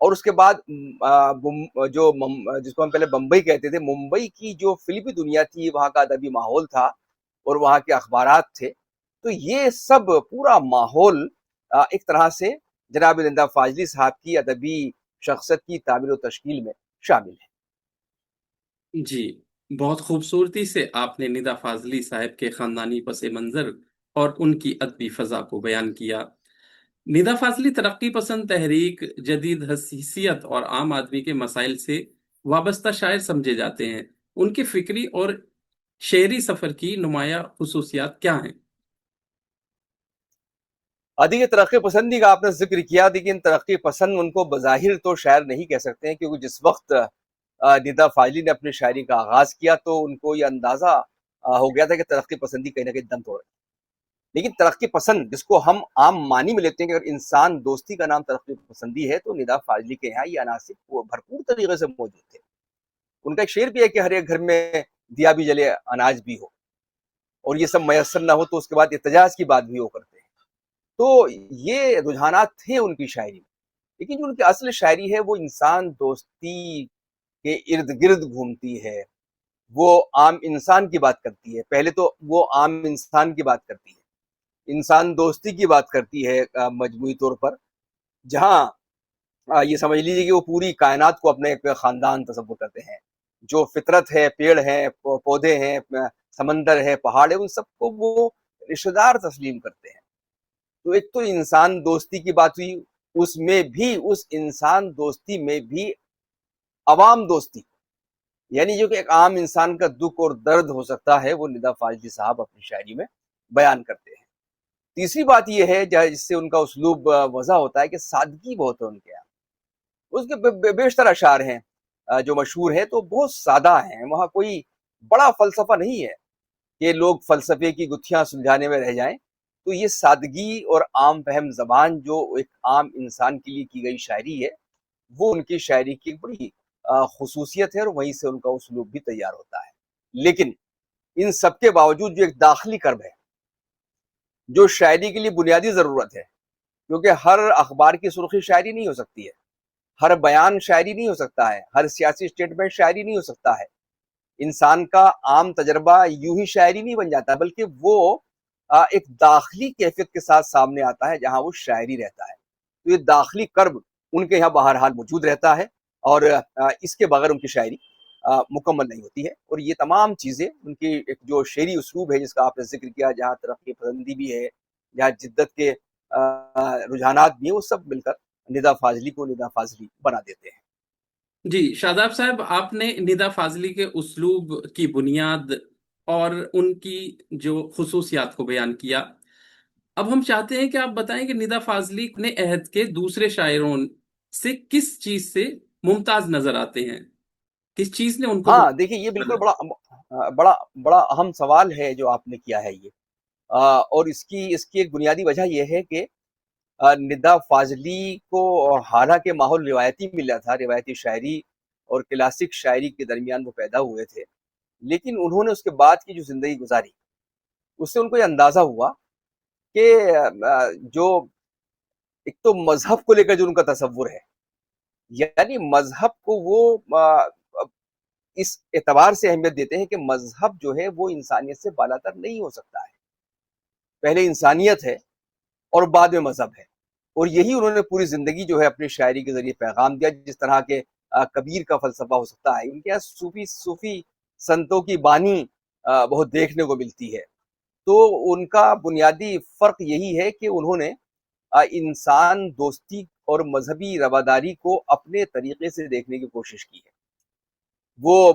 اور اس کے بعد جو جس کو ہم پہلے بمبئی کہتے تھے، ممبئی کی جو فلمی دنیا تھی، وہاں کا ادبی ماحول تھا اور وہاں کے اخبارات تھے، تو یہ سب پورا ماحول ایک طرح سے جناب ندا فاضلی صاحب کی ادبی شخصیت کی تعمیر و تشکیل میں شامل ہے۔ جی، بہت خوبصورتی سے آپ نے ندا فاضلی صاحب کے خاندانی پس منظر اور ان کی ادبی فضا کو بیان کیا۔ ندا فاضلی ترقی پسند تحریک، جدید حیثیت اور عام آدمی کے مسائل سے وابستہ شاعر سمجھے جاتے ہیں۔ ان کے فکری اور شعری سفر کی نمایاں خصوصیات کیا ہیں؟ دیکھیے، ترقی پسندی کا آپ نے ذکر کیا، لیکن ترقی پسند ان کو بظاہر تو شاعر نہیں کہہ سکتے ہیں، کیونکہ جس وقت ندا فاضلی نے اپنی شاعری کا آغاز کیا تو ان کو یہ اندازہ ہو گیا تھا کہ ترقی پسندی کہیں نہ کہیں دم توڑ رہی ہے۔ لیکن ترقی پسند جس کو ہم عام معنی میں لیتے ہیں کہ اگر انسان دوستی کا نام ترقی پسندی ہے، تو ندا فاضلی کے یہاں یہ عناصر وہ بھرپور طریقے سے موجود تھے۔ ان کا ایک شعر بھی ہے کہ ہر ایک گھر میں دیا بھی جلے، اناج بھی ہو، اور یہ سب میسر نہ ہو تو اس کے بعد احتجاج کی بات بھی وہ کرتے ہیں۔ تو یہ رجحانات تھے ان کی شاعری میں، لیکن جو ان کی اصل شاعری ہے وہ انسان دوستی کے ارد گرد گھومتی ہے، وہ عام انسان کی بات کرتی ہے۔ پہلے تو وہ عام انسان کی بات کرتی ہے، انسان دوستی کی بات کرتی ہے مجموعی طور پر، جہاں یہ سمجھ لیجیے کہ وہ پوری کائنات کو اپنے ایک خاندان تصور کرتے ہیں۔ جو فطرت ہے، پیڑ ہیں، پودے ہیں، سمندر ہے، پہاڑ ہے، ان سب کو وہ رشتہ دار تسلیم کرتے ہیں۔ تو ایک تو انسان دوستی کی بات ہوئی، اس میں بھی، اس انسان دوستی میں بھی عوام دوستی، یعنی جو کہ ایک عام انسان کا دکھ اور درد ہو سکتا ہے، وہ ندا فاضلی صاحب اپنی شاعری میں بیان کرتے ہیں۔ تیسری بات یہ ہے جس سے ان کا اسلوب وضع ہوتا ہے کہ سادگی بہت ہے ان کے یہاں۔ اس کے بیشتر اشعار ہیں جو مشہور ہیں تو بہت سادہ ہیں، وہاں کوئی بڑا فلسفہ نہیں ہے کہ لوگ فلسفے کی گتھیاں سلجھانے میں رہ جائیں۔ تو یہ سادگی اور عام فہم زبان جو ایک عام انسان کے لیے کی گئی شاعری ہے، وہ ان کی شاعری کی ایک بڑی خصوصیت ہے، اور وہیں سے ان کا اسلوب بھی تیار ہوتا ہے۔ لیکن ان سب کے باوجود جو ایک داخلی کرب ہے، جو شاعری کے لیے بنیادی ضرورت ہے، کیونکہ ہر اخبار کی سرخی شاعری نہیں ہو سکتی ہے، ہر بیان شاعری نہیں ہو سکتا ہے، ہر سیاسی اسٹیٹمنٹ شاعری نہیں ہو سکتا ہے، انسان کا عام تجربہ یوں ہی شاعری نہیں بن جاتا، بلکہ وہ ایک داخلی کیفیت کے ساتھ سامنے آتا ہے جہاں وہ شاعری رہتا ہے۔ تو یہ داخلی کرب ان کے یہاں بہرحال موجود رہتا ہے، اور اس کے بغیر ان کی شاعری مکمل نہیں ہوتی ہے۔ اور یہ تمام چیزیں ان کی ایک جو شعری اسلوب ہے جس کا آپ نے ذکر کیا، جہاں ترقی پسندی بھی ہے، جہاں جدت کے رجحانات بھی ہیں، وہ سب مل کر ندا فاضلی کو ندا فاضلی بنا دیتے ہیں۔ جی شاداب صاحب، آپ نے ندا فاضلی کے اسلوب کی بنیاد اور ان کی جو خصوصیات کو بیان کیا۔ اب ہم چاہتے ہیں کہ آپ بتائیں کہ ندا فاضلی اپنے عہد کے دوسرے شاعروں سے کس چیز سے ممتاز نظر آتے ہیں؟ کس چیز نے ان کو ہاں دیکھیے، یہ بالکل بڑا اہم سوال ہے جو آپ نے کیا ہے یہ، اور اس کی ایک بنیادی وجہ یہ ہے کہ ندا فاضلی کو حالانکہ ماحول روایتی ملا تھا، روایتی شاعری اور کلاسک شاعری کے درمیان وہ پیدا ہوئے تھے، لیکن انہوں نے اس کے بعد کی جو زندگی گزاری، اس سے ان کو یہ اندازہ ہوا کہ جو ایک تو مذہب کو لے کر جو ان کا تصور ہے، یعنی مذہب کو وہ اس اعتبار سے اہمیت دیتے ہیں کہ مذہب جو ہے وہ انسانیت سے بالاتر نہیں ہو سکتا ہے، پہلے انسانیت ہے اور بعد میں مذہب ہے۔ اور یہی انہوں نے پوری زندگی جو ہے اپنی شاعری کے ذریعے پیغام دیا، جس طرح کے کبیر کا فلسفہ ہو سکتا ہے، ان کے یہاں صوفی سنتوں کی بانی بہت دیکھنے کو ملتی ہے۔ تو ان کا بنیادی فرق یہی ہے کہ انہوں نے انسان دوستی اور مذہبی رواداری کو اپنے طریقے سے دیکھنے کی کوشش کی ہے۔ وہ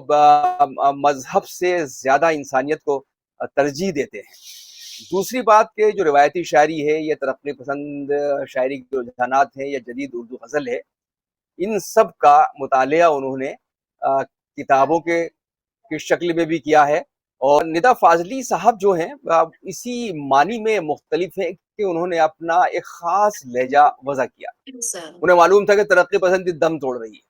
مذہب سے زیادہ انسانیت کو ترجیح دیتے ہیں۔ دوسری بات کہ جو روایتی شاعری ہے، یا ترقی پسند شاعری کے رجحانات ہیں، یا جدید اردو غزل ہے، ان سب کا مطالعہ انہوں نے کتابوں کی شکل میں بھی کیا ہے۔ اور ندا فاضلی صاحب جو ہیں اسی معنی میں مختلف ہیں کہ انہوں نے اپنا ایک خاص لہجہ وضع کیا۔ انہیں معلوم تھا کہ ترقی پسندی دم توڑ رہی ہے،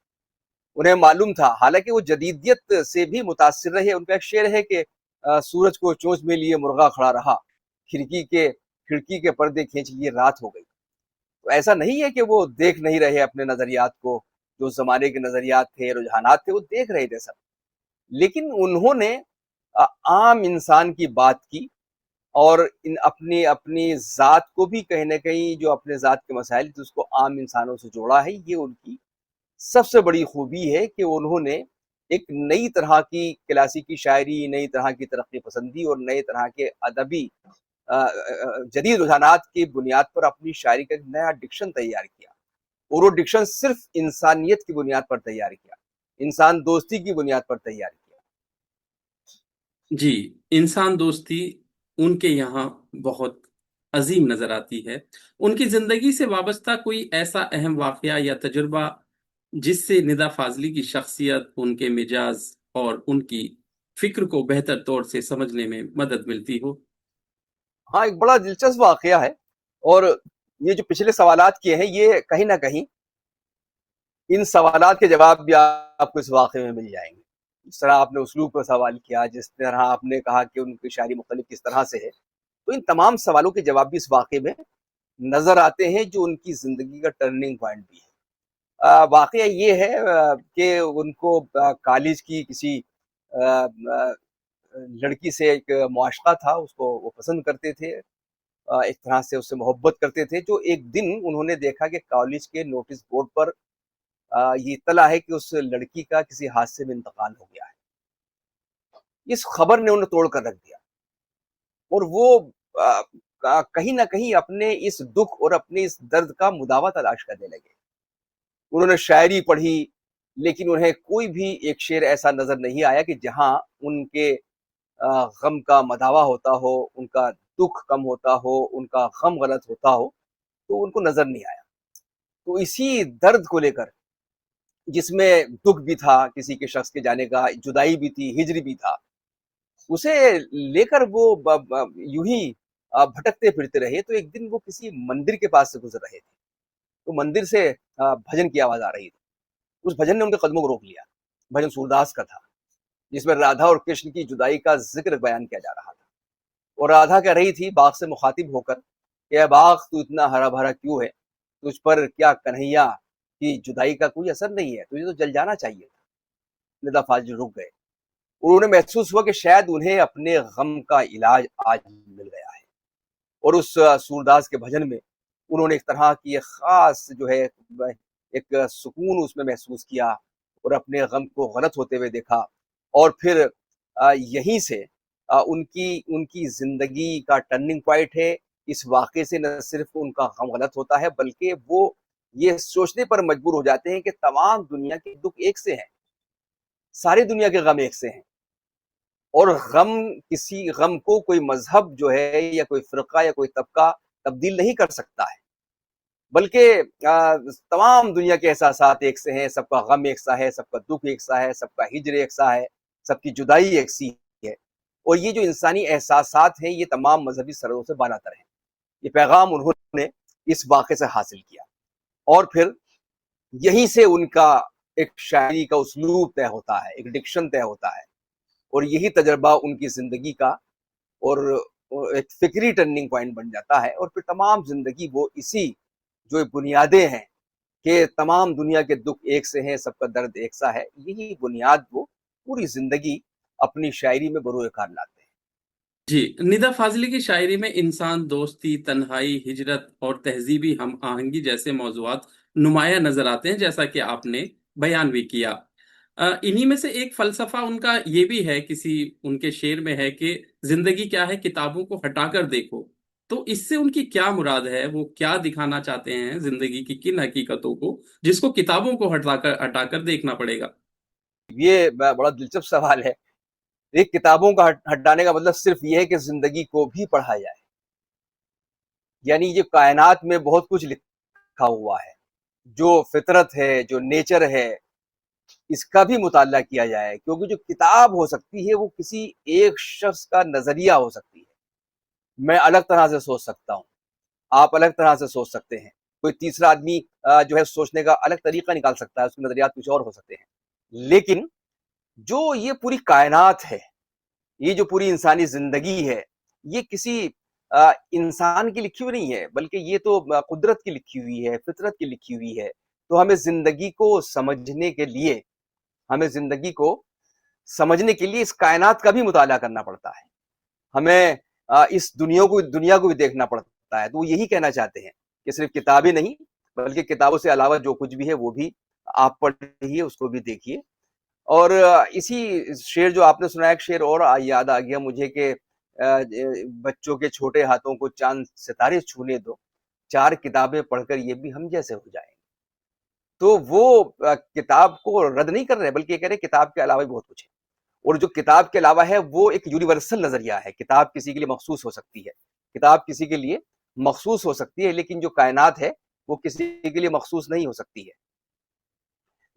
انہیں معلوم تھا، حالانکہ وہ جدیدیت سے بھی متاثر رہے۔ ان کا ایک شعر ہے کہ سورج کو چونچ میں لیے مرغا کھڑا رہا، کھڑکی کے پردے کھینچ لیے رات ہو گئی۔ تو ایسا نہیں ہے کہ وہ دیکھ نہیں رہے اپنے نظریات کو، جو زمانے کے نظریات تھے، رجحانات تھے، وہ دیکھ رہے تھے سب، لیکن انہوں نے عام انسان کی بات کی، اور اپنی اپنی ذات کو بھی کہیں نہ کہیں جو اپنے ذات کے مسائل تھے اس کو عام انسانوں سے جوڑا ہے۔ یہ ان کی سب سے بڑی خوبی ہے کہ انہوں نے ایک نئی طرح کی کلاسیکی شاعری، نئی طرح کی ترقی پسندی اور نئے طرح کے ادبی جدید رجحانات کی بنیاد پر اپنی شاعری کا ایک نیا ڈکشن تیار کیا، اور وہ ڈکشن صرف انسانیت کی بنیاد پر تیار کیا، انسان دوستی کی بنیاد پر تیار کیا۔ جی، انسان دوستی ان کے یہاں بہت عظیم نظر آتی ہے۔ ان کی زندگی سے وابستہ کوئی ایسا اہم واقعہ یا تجربہ جس سے ندا فاضلی کی شخصیت، ان کے مزاج اور ان کی فکر کو بہتر طور سے سمجھنے میں مدد ملتی ہو؟ ہاں، ایک بڑا دلچسپ واقعہ ہے، اور یہ جو پچھلے سوالات کیے ہیں یہ کہیں نہ کہیں ان سوالات کے جواب بھی آپ کو اس واقعے میں مل جائیں گے۔ جس طرح آپ نے اسلوب کا سوال کیا، جس طرح آپ نے کہا کہ ان کی شاعری مختلف کس طرح سے ہے، تو ان تمام سوالوں کے جواب بھی اس واقعے میں نظر آتے ہیں، جو ان کی زندگی کا ٹرننگ پوائنٹ بھی ہے۔ واقعہ یہ ہے کہ ان کو کالج کی کسی لڑکی سے ایک معاشقہ تھا، اس کو وہ پسند کرتے تھے، ایک طرح سے اس سے محبت کرتے تھے۔ جو ایک دن انہوں نے دیکھا کہ کالج کے نوٹس بورڈ پر یہ اطلاع ہے کہ اس لڑکی کا کسی حادثے میں انتقال ہو گیا ہے۔ اس خبر نے انہیں توڑ کر رکھ دیا، اور وہ کہیں نہ کہیں اپنے اس دکھ اور اپنے اس درد کا مداوع تلاش کرنے لگے۔ انہوں نے شاعری پڑھی، لیکن انہیں کوئی بھی ایک شعر ایسا نظر نہیں آیا کہ جہاں ان کے غم کا مداوع ہوتا ہو، ان کا دکھ کم ہوتا ہو، ان کا غم غلط ہوتا ہو، تو ان کو نظر نہیں آیا۔ تو اسی درد کو لے کر، جس میں دکھ بھی تھا کسی کے شخص کے جانے کا، جدائی بھی تھی، ہجر بھی تھا، اسے لے کر وہ یوں ہی بھٹکتے پھرتے رہے۔ تو ایک دن وہ کسی مندر کے پاس سے گزر رہے تھے، تو مندر سے بھجن کی آواز آ رہی تھی۔ اس بھجن نے ان کے قدموں کو روک لیا۔ بھجن سورداس کا تھا، جس میں رادھا اور کرشن کی جدائی کا ذکر بیان کیا جا رہا تھا، اور رادھا کہہ رہی تھی باغ سے مخاطب ہو کر کہ اے باغ، تو اتنا ہرا بھرا کیوں ہے؟ تجھ پر کیا کنہیا کی جدائی کا کوئی اثر نہیں ہے؟ تجھے تو جل جانا چاہیے تھا۔ ندا فاضل رک گئے، اور انہیں محسوس ہوا کہ شاید انہیں اپنے غم کا علاج آج مل گیا ہے۔ اور اس سورداس کے بھجن میں انہوں نے ایک طرح کی ایک خاص جو ہے ایک سکون اس میں محسوس کیا، اور اپنے غم کو غلط ہوتے ہوئے دیکھا۔ اور پھر یہیں سے ان کی زندگی کا ٹرننگ پوائنٹ ہے۔ اس واقعے سے نہ صرف ان کا غم غلط ہوتا ہے، بلکہ وہ یہ سوچنے پر مجبور ہو جاتے ہیں کہ تمام دنیا کے دکھ ایک سے ہیں، ساری دنیا کے غم ایک سے ہیں، اور کسی غم کو کوئی مذہب جو ہے یا کوئی فرقہ یا کوئی طبقہ تبدیل نہیں کر سکتا ہے، بلکہ تمام دنیا کے احساسات ایک سے ہیں، سب کا غم ایک سا ہے، سب کا دکھ ایک سا ہے، سب کا ہجر ایک سا ہے، سب کی جدائی ایک سی ہے۔ اور یہ جو انسانی احساسات ہیں یہ تمام مذہبی سرحدوں سے بالاتر ہیں۔ یہ پیغام انہوں نے اس واقعے سے حاصل کیا، اور پھر یہیں سے ان کا ایک شاعری کا اسلوب طے ہوتا ہے، ایک ڈکشن طے ہوتا ہے، اور یہی تجربہ ان کی زندگی کا اور ایک فکری ٹرننگ پوائنٹ بن جاتا ہے۔ اور پھر تمام زندگی وہ اسی جو بنیادیں ہیں کہ تمام دنیا کے دکھ ایک سے ہیں، سب کا درد ایک سا ہے، یہی بنیاد وہ پوری زندگی اپنی شاعری میں بروئے کار لاتے ہیں۔ جی، ندا فاضلی کی شاعری میں انسان دوستی، تنہائی، ہجرت اور تہذیبی ہم آہنگی جیسے موضوعات نمایاں نظر آتے ہیں، جیسا کہ آپ نے بیان بھی کیا۔ انہی میں سے ایک فلسفہ ان کا یہ بھی ہے، کسی ان کے شعر میں ہے کہ زندگی کیا ہے، کتابوں کو ہٹا کر دیکھو۔ تو اس سے ان کی کیا مراد ہے؟ وہ کیا دکھانا چاہتے ہیں زندگی کی کن حقیقتوں کو، جس کو کتابوں کو ہٹا کر دیکھنا پڑے گا؟ یہ بڑا دلچسپ سوال ہے۔ ایک کتابوں کا ہٹانے کا مطلب صرف یہ ہے کہ زندگی کو بھی پڑھا جائے، یعنی یہ کائنات میں بہت کچھ لکھا ہوا ہے، جو فطرت ہے، جو نیچر ہے، اس کا بھی مطالعہ کیا جائے، کیونکہ جو کتاب ہو سکتی ہے وہ کسی ایک شخص کا نظریہ ہو سکتی ہے۔ میں الگ طرح سے سوچ سکتا ہوں، آپ الگ طرح سے سوچ سکتے ہیں، کوئی تیسرا آدمی جو ہے سوچنے کا الگ طریقہ نکال سکتا ہے، اس کے نظریات کچھ اور ہو سکتے ہیں۔ لیکن جو یہ پوری کائنات ہے، یہ جو پوری انسانی زندگی ہے، یہ کسی انسان کی لکھی ہوئی نہیں ہے، بلکہ یہ تو قدرت کی لکھی ہوئی ہے، فطرت کی لکھی ہوئی ہے۔ تو ہمیں زندگی کو سمجھنے کے لیے اس کائنات کا بھی مطالعہ کرنا پڑتا ہے، ہمیں اس دنیا کو بھی دیکھنا پڑتا ہے۔ تو وہ یہی کہنا چاہتے ہیں کہ صرف کتابیں نہیں، بلکہ کتابوں سے علاوہ جو کچھ بھی ہے وہ بھی آپ پڑھیے، اس کو بھی دیکھیے۔ اور اسی شعر جو آپ نے سنا، ایک شعر اور یاد آ گیا مجھے کہ بچوں کے چھوٹے ہاتھوں کو چاند ستارے چھونے دو، 4 کتابیں پڑھ کر یہ بھی ہم جیسے ہو جائیں۔ تو وہ کتاب کو رد نہیں کر رہے، بلکہ یہ کہہ رہے کتاب کے علاوہ بھی بہت کچھ ہے، اور جو کتاب کے علاوہ ہے وہ ایک یونیورسل نظریہ ہے۔ کتاب کسی کے لیے مخصوص ہو سکتی ہے، لیکن جو کائنات ہے وہ کسی کے لیے مخصوص نہیں ہو سکتی ہے۔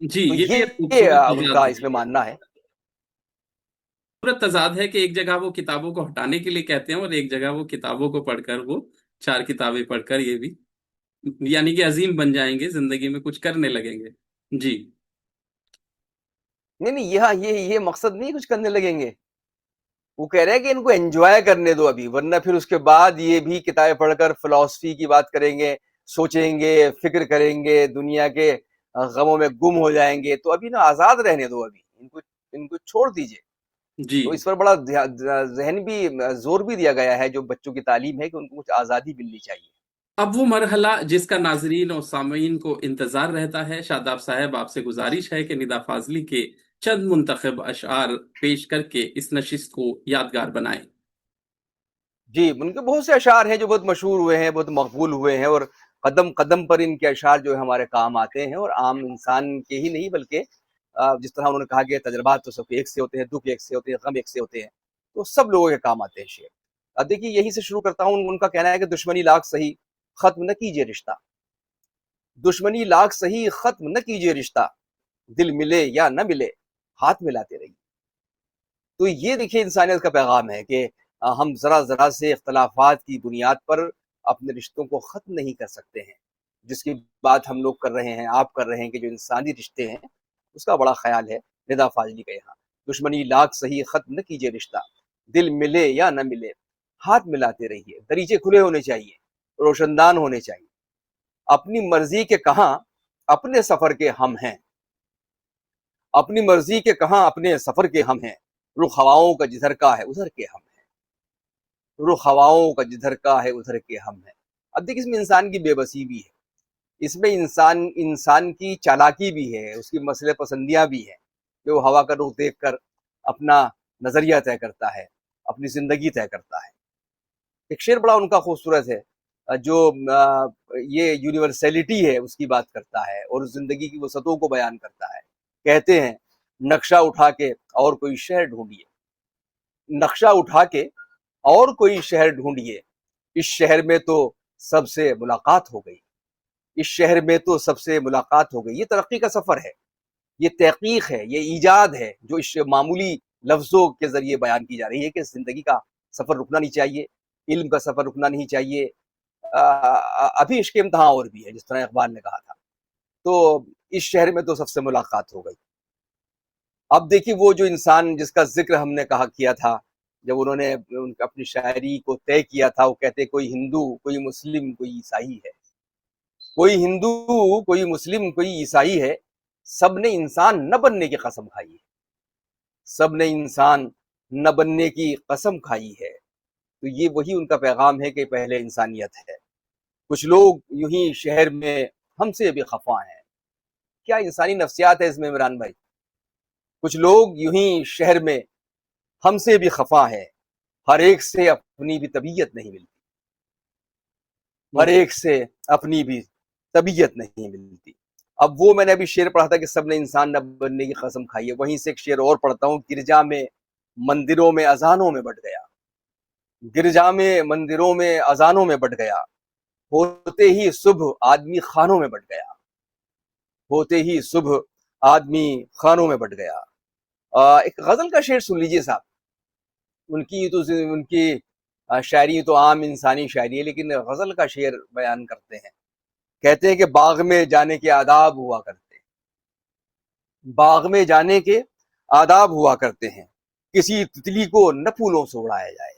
جی، تو یہ بھی ایک یہ خوبصورت ان کا تضاد اس میں ماننا ہے۔ خوبصورت تضاد ہے کہ ایک جگہ وہ کتابوں کو ہٹانے کے لیے کہتے ہیں اور ایک جگہ وہ کتابوں کو پڑھ کر، وہ 4 کتابیں پڑھ کر یہ بھی، یعنی کہ عظیم بن جائیں گے، زندگی میں کچھ کرنے لگیں گے۔ جی نہیں، یہ مقصد نہیں کچھ کرنے لگیں گے، وہ کہہ رہے ہیں کہ ان کو انجوائے کرنے دو ابھی، ورنہ پھر اس کے بعد یہ بھی کتابیں پڑھ کر فلسفی کی بات کریں گے، سوچیں گے، فکر کریں گے، دنیا کے غموں میں گم ہو جائیں گے۔ تو ابھی نا آزاد رہنے دو، ابھی ان کو چھوڑ دیجئے۔ جی تو اس پر بڑا ذہن بھی زور بھی دیا گیا ہے جو بچوں کی تعلیم ہے کہ ان کو کچھ آزادی ملنی چاہیے۔ اب وہ مرحلہ جس کا ناظرین اور سامعین کو انتظار رہتا ہے، شاداب صاحب آپ سے گزارش ہے کہ ندا فاضلی کے چند منتخب اشعار پیش کر کے اس نشست کو یادگار بنائیں۔ جی، ان کے بہت سے اشعار ہیں جو بہت مشہور ہوئے ہیں، بہت مقبول ہوئے ہیں، اور قدم قدم پر ان کے اشعار جو ہے ہمارے کام آتے ہیں، اور عام انسان کے ہی نہیں بلکہ جس طرح انہوں نے کہا کہ تجربات تو سب کے ایک سے ہوتے ہیں، دکھ ایک سے ہوتے ہیں، غم ایک سے ہوتے ہیں، تو سب لوگوں کے کام آتے ہیں شعر۔ اب دیکھیے یہی سے شروع کرتا ہوں۔ ان کا کہنا ہے کہ دشمنی لاکھ سہی ختم نہ کیجیے رشتہ، دشمنی لاکھ سہی ختم نہ کیجیے رشتہ، دل ملے یا نہ ملے ہاتھ ملاتے رہیے۔ تو یہ دیکھیے انسانیت کا پیغام ہے کہ ہم ذرا ذرا سے اختلافات کی بنیاد پر اپنے رشتوں کو ختم نہیں کر سکتے ہیں، جس کی بات ہم لوگ کر رہے ہیں، آپ کر رہے ہیں، کہ جو انسانی رشتے ہیں اس کا بڑا خیال ہے ندا فاضلی کا یہاں۔ دشمنی لاکھ سہی ختم نہ کیجیے رشتہ، دل ملے یا نہ ملے ہاتھ ملاتے رہیے۔ دریچے کھلے ہونے چاہیے، روشن دان ہونے چاہیے، اپنی مرضی کے کہاں اپنے سفر کے ہم ہیں، اپنی مرضی کے کہاں اپنے سفر کے ہم ہیں، رخ ہواؤں کا جدھر کا ہے ادھر کے ہم ہیں، رخ ہواؤں کا جدھر کا ہے ادھر کے ہم ہیں۔ اب دیکھ اس میں انسان کی بے بسی بھی ہے، اس میں انسان کی چالاکی بھی ہے، اس کی مسئلہ پسندیاں بھی ہیں کہ وہ ہوا کا رخ دیکھ کر اپنا نظریہ طے کرتا ہے، اپنی زندگی طے کرتا ہے۔ ایک شعر بڑا ان کا خوبصورت ہے جو یہ یونیورسیلٹی ہے اس کی بات کرتا ہے اور زندگی کی وسعتوں کو بیان کرتا ہے۔ کہتے ہیں نقشہ اٹھا کے اور کوئی شہر ڈھونڈیے، نقشہ اٹھا کے اور کوئی شہر ڈھونڈیے، اس شہر میں تو سب سے ملاقات ہو گئی، اس شہر میں تو سب سے ملاقات ہو گئی۔ یہ ترقی کا سفر ہے، یہ تحقیق ہے، یہ ایجاد ہے جو اس معمولی لفظوں کے ذریعے بیان کی جا رہی ہے کہ زندگی کا سفر رکنا نہیں چاہیے، علم کا سفر رکنا نہیں چاہیے۔ ابھی عشق امتحان اور بھی ہے، جس طرح اقبال نے کہا تھا۔ تو اس شہر میں تو سب سے ملاقات ہو گئی۔ اب دیکھیے وہ جو انسان جس کا ذکر ہم نے کیا تھا جب انہوں نے اپنی شاعری کو طے کیا تھا، وہ کہتے کوئی ہندو، کوئی مسلم، کوئی عیسائی ہے، کوئی ہندو، کوئی مسلم، کوئی عیسائی ہے، سب نے انسان نہ بننے کی قسم کھائی ہے، سب نے انسان نہ بننے کی قسم کھائی ہے۔ تو یہ وہی ان کا پیغام ہے کہ پہلے انسانیت ہے۔ کچھ لوگ یوں ہی شہر میں ہم سے بھی خفا ہیں۔ کیا انسانی نفسیات ہے اس میں عمران بھائی؟ کچھ لوگ یوں ہی شہر میں ہم سے بھی خفا ہیں، ہر ایک سے اپنی بھی طبیعت نہیں ملتی، ہر ایک سے اپنی بھی طبیعت نہیں ملتی۔ اب وہ میں نے ابھی شعر پڑھا تھا کہ سب نے انسان نہ بننے کی قسم کھائی ہے، وہیں سے ایک شعر اور پڑھتا ہوں۔ گرجا میں مندروں میں اذانوں میں بٹ گیا، گرجا میں مندروں میں اذانوں میں بٹ گیا، ہوتے ہی صبح آدمی خانوں میں بٹ گیا، ہوتے ہی صبح آدمی خانوں میں بٹ گیا۔ ایک غزل کا شعر سن لیجئے صاحب۔ ان کی شاعری تو عام انسانی شاعری ہے، لیکن غزل کا شعر بیان کرتے ہیں۔ کہتے ہیں کہ باغ میں جانے کے آداب ہوا کرتے ہیں، باغ میں جانے کے آداب ہوا کرتے ہیں، کسی تتلی کو نہ پھولوں سے اڑایا جائے،